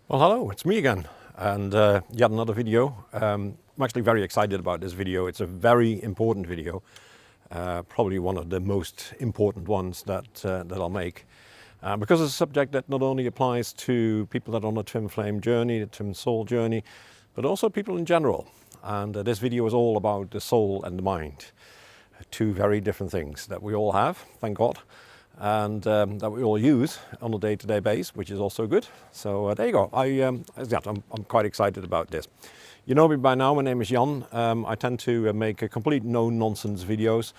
Well, hello, it's me again, and yet another video. I'm actually very excited about this video. It's a very important video, probably one of the most important ones that I'll make, because it's a subject that not only applies to people that are on a twin flame journey, a twin soul journey, but also people in general. And this video is all about the soul and the mind, two very different things that we all have, thank God, and that we all use on a day-to-day basis, which is also good. So there you go. I'm quite excited about this. You know me by now, my name is Jan. I tend to make a complete no-nonsense videos,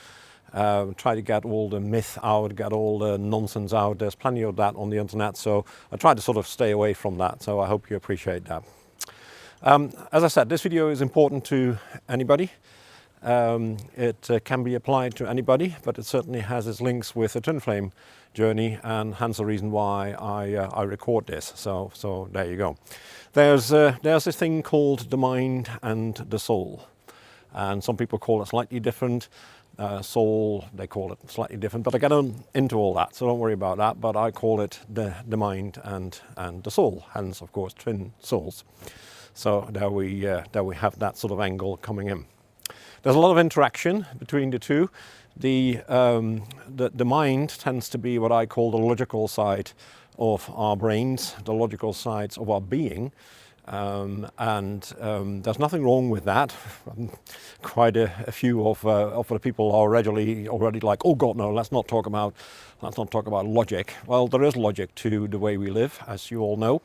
try to get all the myth out, get all the nonsense out. There's plenty of that on the internet, so I try to sort of stay away from that, so I hope you appreciate that. As I said, this video is important to anybody. It can be applied to anybody, but it certainly has its links with the twin flame journey, and hence the reason why I record this. So there you go. There's this thing called the mind and the soul, and some people call it slightly different. Soul, they call it slightly different, but I get into all that, so don't worry about that. But I call it the mind and the soul, hence of course twin souls. So there we have that sort of angle coming in. There's a lot of interaction between the two. The mind tends to be what I call the logical side of our brains, the logical sides of our being, and there's nothing wrong with that. Quite a few of the people are already like, oh God, no, let's not talk about logic. Well, there is logic to the way we live, as you all know.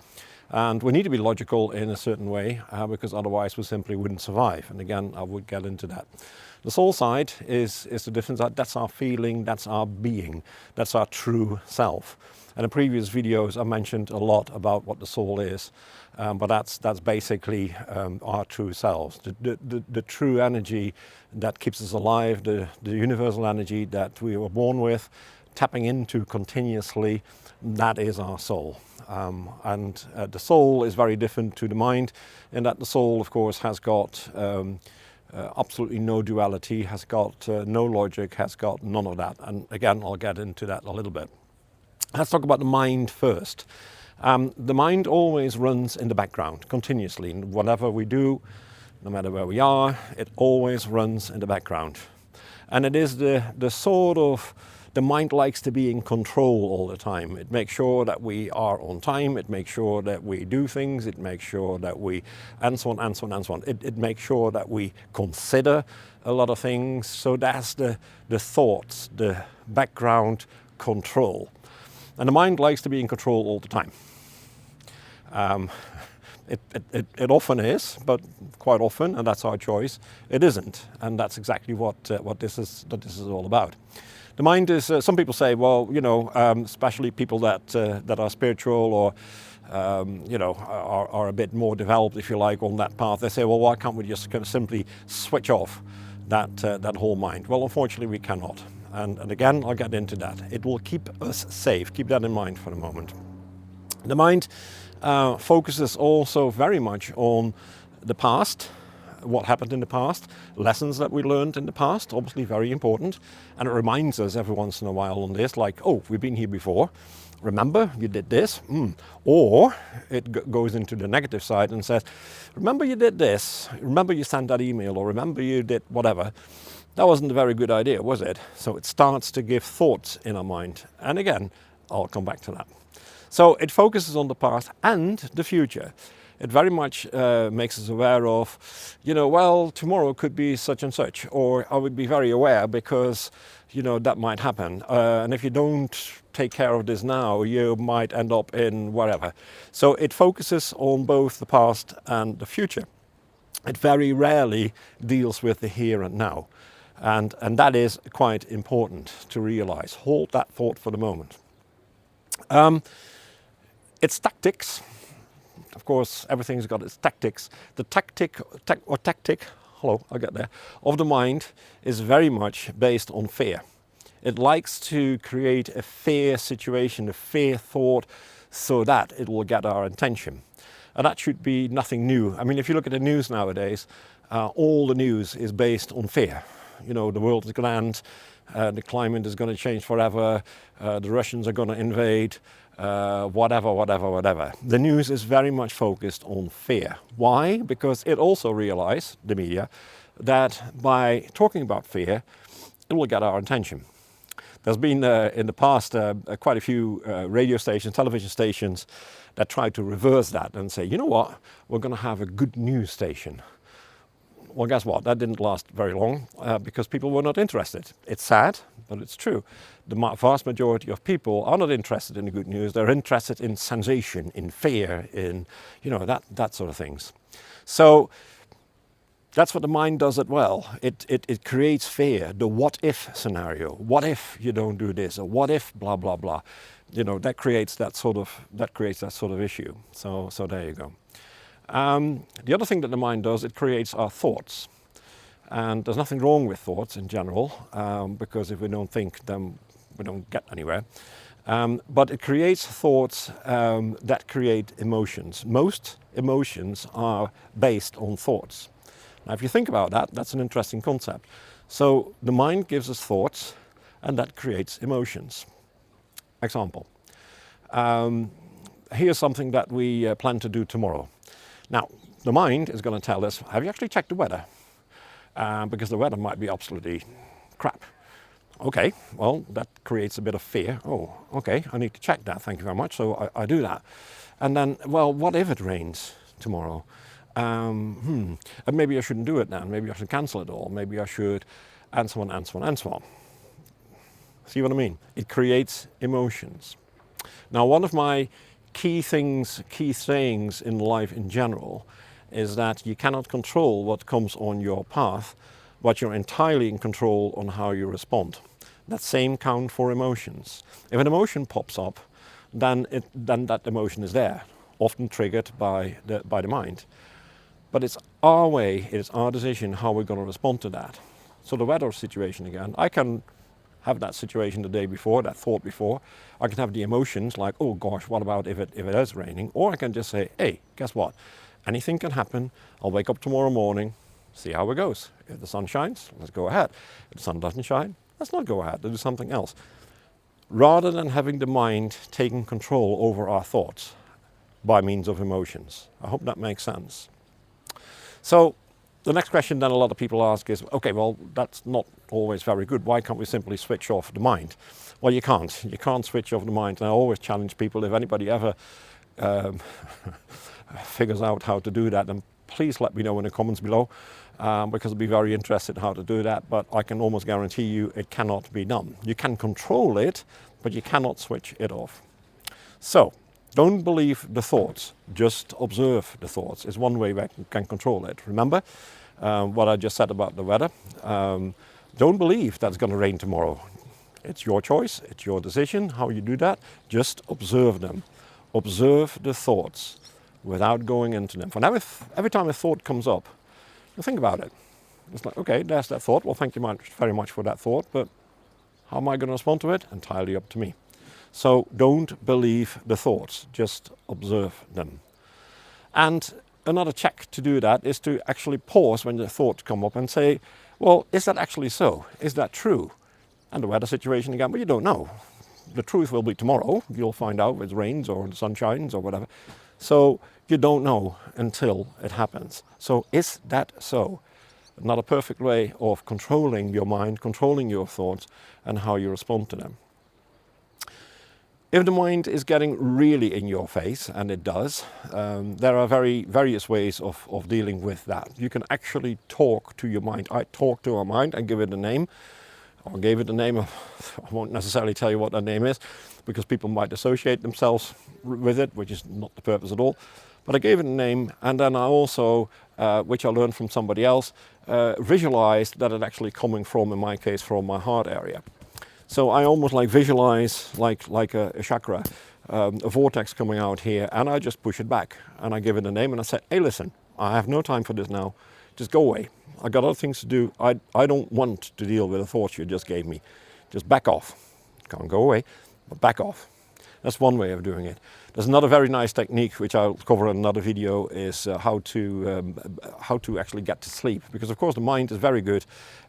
And we need to be logical in a certain way, because otherwise we simply wouldn't survive. And again, I would get into that. The soul side is the difference. That's our feeling, that's our being, that's our true self. And in previous videos, I mentioned a lot about what the soul is, but that's basically our true selves, the true energy that keeps us alive, the universal energy that we were born with, tapping into continuously. That is our soul. And the soul is very different to the mind, in that the soul, of course, has got absolutely no duality, has got no logic, has got none of that. And again, I'll get into that a little bit. Let's talk about the mind first. The mind always runs in the background continuously. And whatever we do, no matter where we are, it always runs in the background. And it is the sort of, the mind likes to be in control all the time. It makes sure that we are on time. It makes sure that we do things. It makes sure that we, and so on, and so on, and so on. It makes sure that we consider a lot of things. So that's the thoughts, the background control. And the mind likes to be in control all the time. It often is, but quite often, and that's our choice, it isn't. And that's exactly what this is all about. The mind is, some people say, well, you know, especially people that are spiritual or, you know, are a bit more developed, if you like, on that path. They say, well, why can't we just kind of simply switch off that whole mind? Well, unfortunately, we cannot. And again, I'll get into that. It will keep us safe. Keep that in mind for a moment. The mind focuses also very much on the past, what happened in the past, lessons that we learned in the past, obviously very important. And it reminds us every once in a while on this, like, oh, we've been here before. Remember, you did this. Or it goes into the negative side and says, remember you did this. Remember you sent that email, or remember you did whatever. That wasn't a very good idea, was it? So it starts to give thoughts in our mind. And again, I'll come back to that. So it focuses on the past and the future. It very much makes us aware of, you know, well, tomorrow could be such and such, or I would be very aware because, you know, that might happen. And if you don't take care of this now, you might end up in whatever. So it focuses on both the past and the future. It very rarely deals with the here and now. And that is quite important to realize. Hold that thought for the moment. It's tactics. Of course, everything's got its tactics. The tactic, hello, I'll get there, of the mind is very much based on fear. It likes to create a fear situation, a fear thought, so that it will get our attention. And that should be nothing new. I mean, if you look at the news nowadays, all the news is based on fear. You know, the world is going to end, the climate is going to change forever, the Russians are going to invade, whatever. The news is very much focused on fear. Why? Because it also realized, the media, that by talking about fear, it will get our attention. There's been in the past quite a few radio stations, television stations that tried to reverse that and say, you know what, we're going to have a good news station. Well, guess what? That didn't last very long because people were not interested. It's sad, but it's true. The vast majority of people are not interested in the good news. They're interested in sensation, in fear, in, you know, that sort of things. So that's what the mind does it well. It creates fear, the what if scenario. What if you don't do this, or what if blah blah blah. You know, that creates that sort of issue. So there you go. The other thing that the mind does, it creates our thoughts. And there's nothing wrong with thoughts in general, because if we don't think, then we don't get anywhere. But it creates thoughts that create emotions. Most emotions are based on thoughts. Now, if you think about that, that's an interesting concept. So the mind gives us thoughts, and that creates emotions. Example. Here's something that we plan to do tomorrow. Now, the mind is going to tell us, have you actually checked the weather? Because the weather might be absolutely crap. Okay, well, that creates a bit of fear. Oh, okay, I need to check that, thank you very much. So I do that. And then, well, what if it rains tomorrow? And maybe I shouldn't do it then. Maybe I should cancel it all. Maybe I should, and so on, and so on, and so on. See what I mean? It creates emotions. Now, one of my key sayings in life in general is that you cannot control what comes on your path, but you're entirely in control on how you respond. That same count for emotions. If an emotion pops up, then that emotion is there, often triggered by the mind. But it's our way, it's our decision how we're going to respond to that. So the weather situation again, I can have that situation the day before, that thought before. I can have the emotions like, oh gosh, what about if it is raining? Or I can just say, hey, guess what? Anything can happen. I'll wake up tomorrow morning, see how it goes. If the sun shines, let's go ahead. If the sun doesn't shine, let's not go ahead, let's do something else. Rather than having the mind taking control over our thoughts by means of emotions. I hope that makes sense. So the next question then a lot of people ask is, okay, well, that's not always very good. Why can't we simply switch off the mind? Well, you can't. You can't switch off the mind. And I always challenge people, if anybody ever figures out how to do that, then please let me know in the comments below, because I'll be very interested in how to do that. But I can almost guarantee you it cannot be done. You can control it, but you cannot switch it off. So, don't believe the thoughts, just observe the thoughts. It's one way we can control it. Remember what I just said about the weather? Don't believe that it's going to rain tomorrow. It's your choice, it's your decision how you do that. Just observe them. Observe the thoughts without going into them. For now, every time a thought comes up, you think about it. It's like, okay, there's that thought. Well, thank you very much for that thought, but how am I going to respond to it? Entirely up to me. So don't believe the thoughts, just observe them. And another check to do that is to actually pause when the thoughts come up and say, well, is that actually so? Is that true? And the weather situation again, well, you don't know. The truth will be tomorrow. You'll find out if it rains or the sun shines or whatever. So you don't know until it happens. So is that so? Not a perfect way of controlling your mind, controlling your thoughts and how you respond to them. If the mind is getting really in your face, and it does, there are various ways of dealing with that. You can actually talk to your mind. I talk to our mind and give it a name, or gave it a name. I won't necessarily tell you what that name is, because people might associate themselves with it, which is not the purpose at all. But I gave it a name, and then I also, which I learned from somebody else, visualized that it actually coming from, in my case, from my heart area. So I almost like visualize like a chakra, a vortex coming out here, and I just push it back and I give it a name and I say, hey, listen, I have no time for this now. Just go away. I got other things to do. I don't want to deal with the thoughts you just gave me. Just back off. Can't go away, but back off. That's one way of doing it. There's another very nice technique which I'll cover in another video, is how to actually get to sleep. Because of course the mind is very good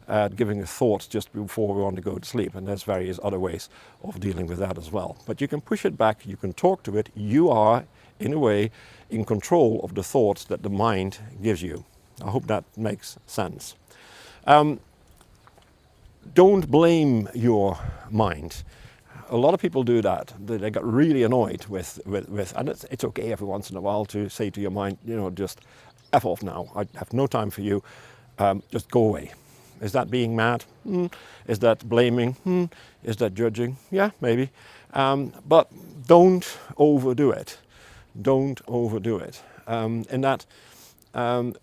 at giving a thought just before we want to go to sleep, and there's various other ways of dealing with that as well. But you can push it back, you can talk to it. You are, in a way, in control of the thoughts that the mind gives you. I hope that makes sense. Don't blame your mind. A lot of people do that. They get really annoyed with and it's okay every once in a while to say to your mind, you know, just F off now. I have no time for you. Just go away. Is that being mad? Is that blaming? Is that judging? Yeah, maybe. But don't overdo it. Don't overdo it. In that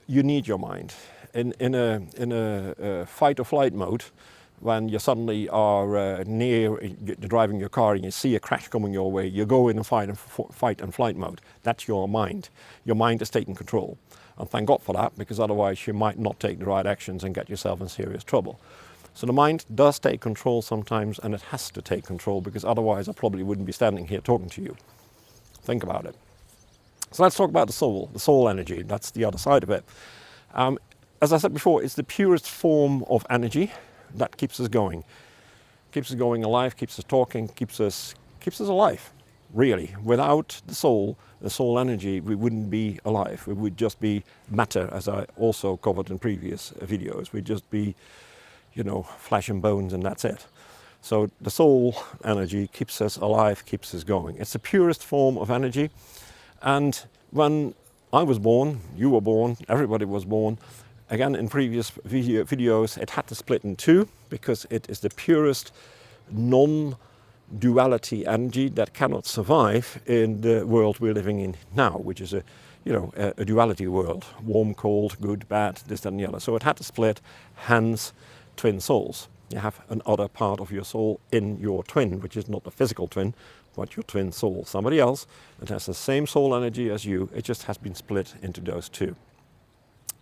you need your mind. In a fight or flight mode, when you suddenly are you're driving your car and you see a crash coming your way, you go in a fight and flight mode. That's your mind. Your mind is taking control. And thank God for that, because otherwise you might not take the right actions and get yourself in serious trouble. So the mind does take control sometimes, and it has to take control, because otherwise I probably wouldn't be standing here talking to you. Think about it. So let's talk about the soul energy. That's the other side of it. As I said before, it's the purest form of energy that keeps us going. Keeps us going alive, keeps us talking, keeps us alive, really. Without the soul energy, we wouldn't be alive. We would just be matter, as I also covered in previous videos. We'd just be, you know, flesh and bones, and that's it. So the soul energy keeps us alive, keeps us going. It's the purest form of energy. And when I was born, you were born, everybody was born, again, in previous videos, it had to split in two, because it is the purest non-duality energy that cannot survive in the world we're living in now, which is a duality world: warm, cold, good, bad, this, that, and the other. So it had to split, hence twin souls. You have another part of your soul in your twin, which is not the physical twin, but your twin soul. Somebody else that has the same soul energy as you, it just has been split into those two.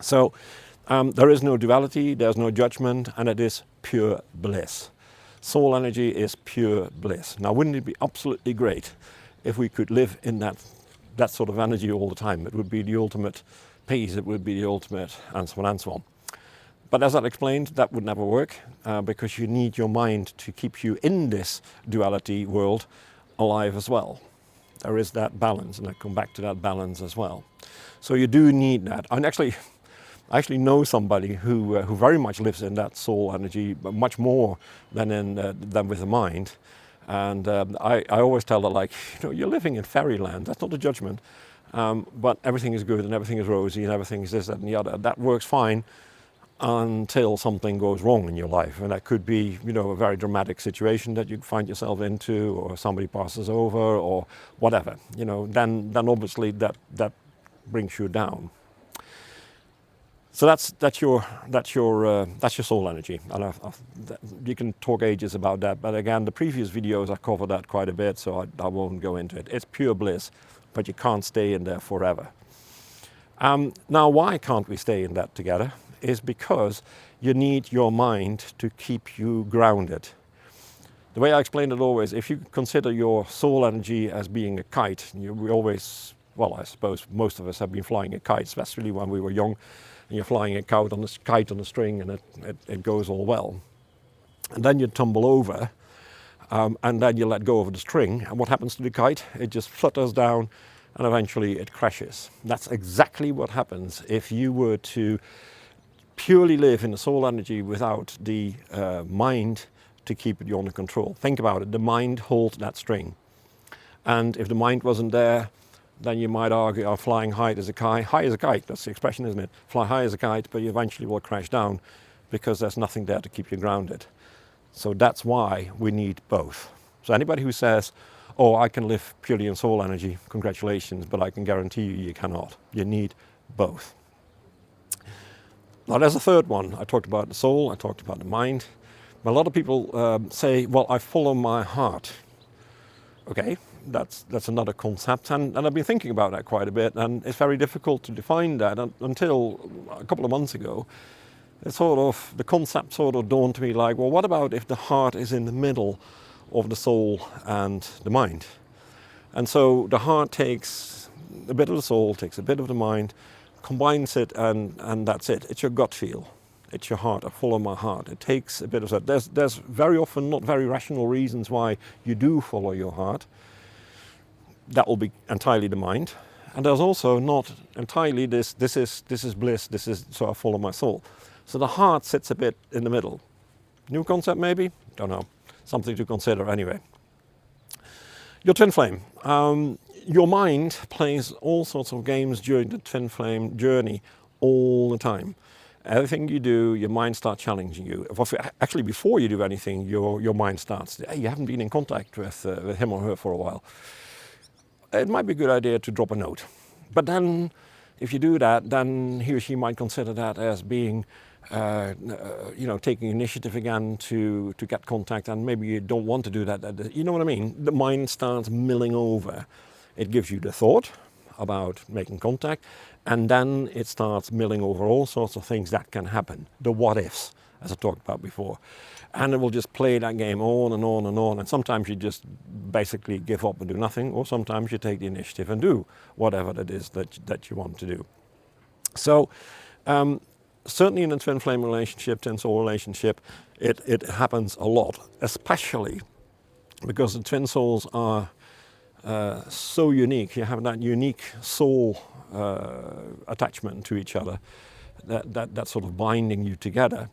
So there is no duality, there's no judgment, and it is pure bliss. Soul energy is pure bliss. Now, wouldn't it be absolutely great if we could live in that sort of energy all the time? It would be the ultimate peace, it would be the ultimate, and so on and so on. But as I explained, that would never work, because you need your mind to keep you in this duality world alive as well. There is that balance, and I come back to that balance as well. So you do need that. And I actually know somebody who very much lives in that soul energy, but much more than with the mind. And I always tell her, like, you know, you're living in fairyland. That's not a judgment, but everything is good and everything is rosy and everything is this, that, and the other. That works fine until something goes wrong in your life, and that could be, you know, a very dramatic situation that you find yourself into, or somebody passes over, or whatever. You know, then obviously that brings you down. So that's your soul energy, and you can talk ages about that. But again, the previous videos I covered that quite a bit, so I won't go into it. It's pure bliss, but you can't stay in there forever. Now, why can't we stay in that together? Is because you need your mind to keep you grounded. The way I explain it always, if you consider your soul energy as being a kite, we always, well, I suppose most of us have been flying a kite, especially when we were young. And you're flying a kite on a string, and it goes all well. And then you tumble over, and then you let go of the string, and what happens to the kite? It just flutters down, and eventually it crashes. That's exactly what happens if you were to purely live in the soul energy without the mind to keep it under control. Think about it. The mind holds that string. And if the mind wasn't there, then you might argue, oh, flying high as a kite, that's the expression, isn't it? Fly high as a kite, but you eventually will crash down, because there's nothing there to keep you grounded. So that's why we need both. So anybody who says, oh, I can live purely in soul energy, congratulations, but I can guarantee you cannot. You need both. Now there's a third one. I talked about the soul, I talked about the mind. But a lot of people say, well, I follow my heart. Okay, that's another concept, and I've been thinking about that quite a bit, and it's very difficult to define that until a couple of months ago. The concept sort of dawned to me, like, well, what about if the heart is in the middle of the soul and the mind? And so the heart takes a bit of the soul, takes a bit of the mind, combines it, and that's it. It's your gut feel. It's your heart. I follow my heart. It takes a bit of that. There's very often not very rational reasons why you do follow your heart. That will be entirely the mind. And there's also not entirely this is bliss, so I follow my soul. So the heart sits a bit in the middle. New concept maybe? Don't know. Something to consider anyway. Your twin flame. Your mind plays all sorts of games during the twin flame journey all the time. Everything you do, your mind starts challenging you. Actually, before you do anything, your mind starts, hey, you haven't been in contact with him or her for a while. It might be a good idea to drop a note. But then, if you do that, then he or she might consider that as being, taking initiative again to get contact, and maybe you don't want to do that. You know what I mean? The mind starts milling over. It gives you the thought about making contact, and then it starts milling over all sorts of things that can happen. The what ifs, as I talked about before. And it will just play that game on and on and on. And sometimes you just basically give up and do nothing, or sometimes you take the initiative and do whatever it is that you want to do. So certainly in a twin flame relationship, twin soul relationship, it happens a lot, especially because the twin souls are so unique. You have that unique soul attachment to each other, that sort of binding you together.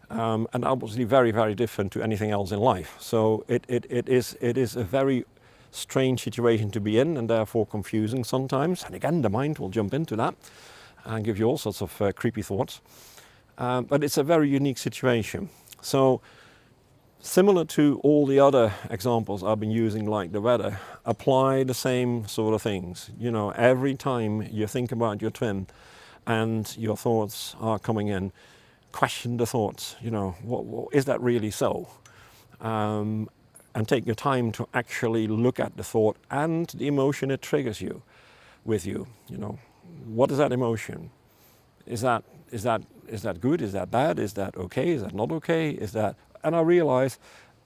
And obviously very, very different to anything else in life. So it is a very strange situation to be in, and therefore confusing sometimes. And again, the mind will jump into that and give you all sorts of creepy thoughts. But it's a very unique situation. So similar to all the other examples I've been using, like the weather, apply the same sort of things. You know, every time you think about your twin and your thoughts are coming in, question the thoughts. You know, what is that really so? And take your time to actually look at the thought and the emotion it triggers with you. You know, what is that emotion? Is that good? Is that bad? Is that okay? Is that not okay? And I realize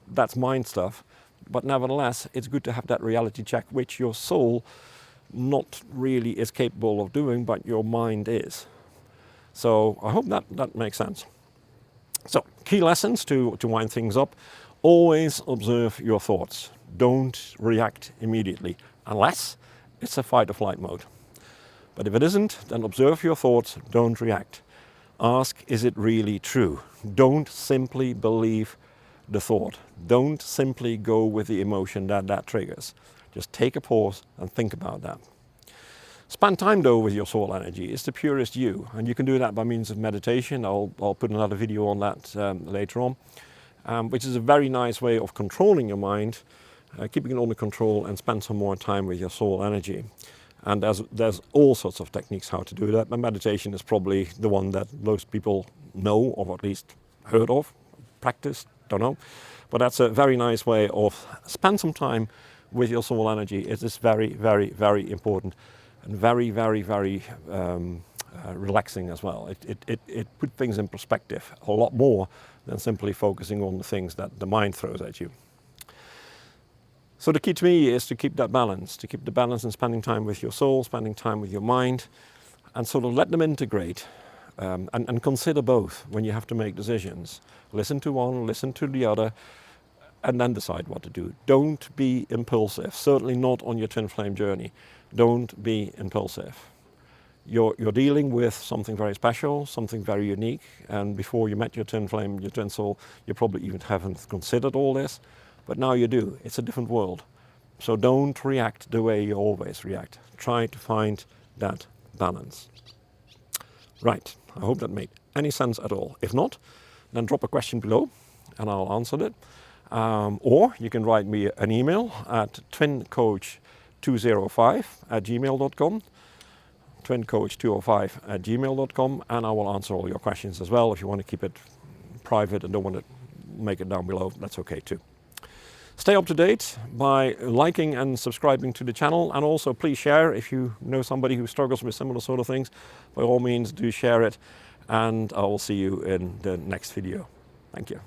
that's mind stuff, but nevertheless, it's good to have that reality check, which your soul not really is capable of doing, but your mind is. So I hope that makes sense. So key lessons to wind things up. Always observe your thoughts. Don't react immediately, unless it's a fight or flight mode. But if it isn't, then observe your thoughts, don't react. Ask, is it really true? Don't simply believe the thought. Don't simply go with the emotion that triggers. Just take a pause and think about that. Spend time though with your soul energy. It's the purest you, and you can do that by means of meditation. I'll put another video on that later on, which is a very nice way of controlling your mind, keeping it under control, and spend some more time with your soul energy. And there's all sorts of techniques how to do that. But meditation is probably the one that most people know, or at least heard of, practiced, don't know. But that's a very nice way of spend some time with your soul energy. It is very, very, very important, and very, very, very relaxing as well. It puts things in perspective a lot more than simply focusing on the things that the mind throws at you. So the key to me is to keep that balance, to keep the balance in spending time with your soul, spending time with your mind, and sort of let them integrate, and consider both when you have to make decisions. Listen to one, listen to the other, and then decide what to do. Don't be impulsive, certainly not on your twin flame journey. Don't be impulsive. You're dealing with something very special, something very unique, and before you met your twin flame, your twin soul, you probably even haven't considered all this. But now you do. It's a different world. So don't react the way you always react. Try to find that balance. Right. I hope that made any sense at all. If not, then drop a question below and I'll answer it. Or you can write me an email at twincoach205@gmail.com. twincoach205@gmail.com, and I will answer all your questions as well. If you want to keep it private and don't want to make it down below, that's okay too. Stay up to date by liking and subscribing to the channel, and also please share if you know somebody who struggles with similar sort of things. By all means, do share it, and I will see you in the next video. Thank you.